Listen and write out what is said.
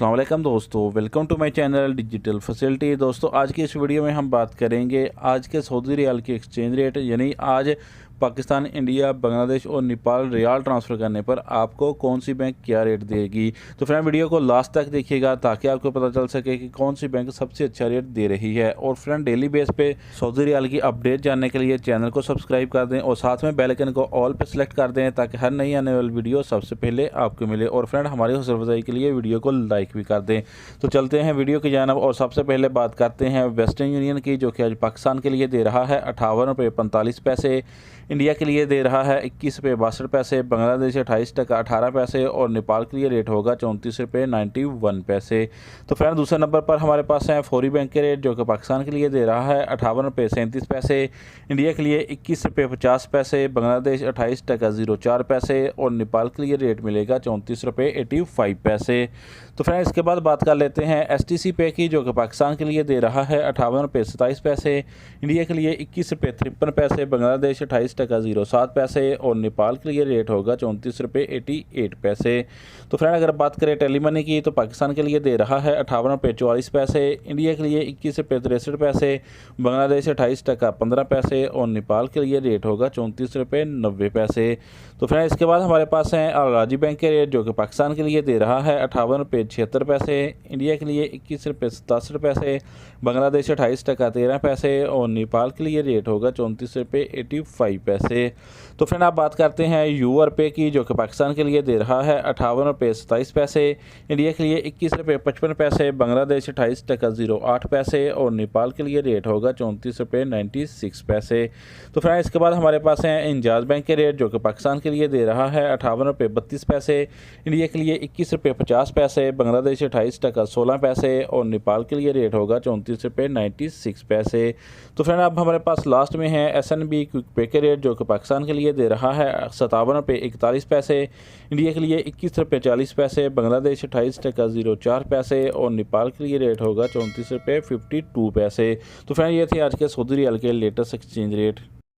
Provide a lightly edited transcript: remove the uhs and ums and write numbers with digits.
अस्सलाम वालेकुम दोस्तों, welcome to my channel digital facility. दोस्तों आज की इस वीडियो में हम बात करेंगे आज के सऊदी रियाल के एक्सचेंज रेट, यानी आज पाकिस्तान, इंडिया, बांग्लादेश और नेपाल रियाल ट्रांसफ़र करने पर आपको कौन सी बैंक क्या रेट देगी। तो फ्रेंड वीडियो को लास्ट तक देखिएगा ताकि आपको पता चल सके कि कौन सी बैंक सबसे अच्छा रेट दे रही है। और फ्रेंड डेली बेस पे सऊदी रियाल की अपडेट जानने के लिए चैनल को सब्सक्राइब कर दें और साथ में बेल आइकन को ऑल पर सेलेक्ट कर दें ताकि हर नई आने वाली वीडियो सबसे पहले आपको मिले। और फ्रेंड हमारी हौसला अफजाई के लिए वीडियो को लाइक भी कर दें। तो चलते हैं वीडियो की जानब और सबसे पहले बात करते हैं वेस्टर्न यूनियन की, जो कि आज पाकिस्तान के लिए दे रहा है 58 रुपये 45 पैसे, इंडिया के लिए दे रहा है 21 रुपये 62 पैसे, बांग्लादेश 28 टका 18 पैसे और नेपाल के लिए रेट होगा 34 रुपये 91 पैसे। तो फ्रेंड दूसरे नंबर पर हमारे पास है फौरी बैंक के रेट, जो कि पाकिस्तान के लिए दे रहा है 58 रुपये 37 पैसे, इंडिया के लिए 21 रुपये 50 पैसे, बांग्लादेश 28 टका 04 पैसे और नेपाल के लिए रेट मिलेगा 34 रुपये 85 पैसे। तो फ्रेंड इसके बाद बात कर लेते हैं STC पे की, जो कि पाकिस्तान के लिए दे रहा है 58 रुपये 27 पैसे, इंडिया के लिए 21 रुपये 53 पैसे, बांग्लादेश 28 टका 07 पैसे और नेपाल के लिए रेट होगा 34 रुपये 88 पैसे। तो फ्रेंड अगर बात करें टेली मनी की, तो पाकिस्तान के लिए दे रहा है 58 रुपये 44 पैसे, इंडिया के लिए 21 रुपये 63 पैसे, बांग्लादेश 28 टका 15 पैसे और नेपाल के लिए रेट होगा 34 रुपये 90 पैसे। तो फ्रेंड इसके बाद हमारे पास हैं अल राजी बैंक के रेट, जो कि पाकिस्तान के लिए दे रहा है 58 रुपये 76 पैसे, इंडिया के लिए 21 रुपये 87 पैसे, बांग्लादेश 28 टका 13 पैसे और नेपाल के लिए रेट होगा 34 रुपये 85 पैसे। तो फ्रेंड आप बात करते हैं यूआर पे की, जो कि पाकिस्तान के लिए दे रहा है 58 रुपये 27 पैसे, इंडिया के लिए 21 रुपये 55 पैसे, बांग्लादेश 28 टका 08 पैसे और नेपाल के लिए रेट होगा 34 रुपये 96 पैसे। तो फ्रेंड इसके बाद हमारे पास हैं इंजाज बैंक के रेट, जो कि पाकिस्तान के लिए दे रहा है 58 रुपये 32 पैसे, इंडिया के लिए 21 रुपये 50 पैसे, बांग्लादेश 28 टका 16 पैसे और नेपाल के लिए रेट होगा 34 रुपये 96 पैसे। तो फ्रेंड अब हमारे पास लास्ट में है SNB क्विक पे के रेट, जो कि पाकिस्तान के लिए दे रहा है 57 रुपये 41 पैसे, इंडिया के लिए 21 रुपये 40 पैसे, बांग्लादेश 28 टका 04 पैसे और नेपाल के लिए रेट होगा 34 रुपये 52 पैसे। तो फ्रेंड ये थे आज के सऊदी रियाल के लेटेस्ट एक्सचेंज रेट।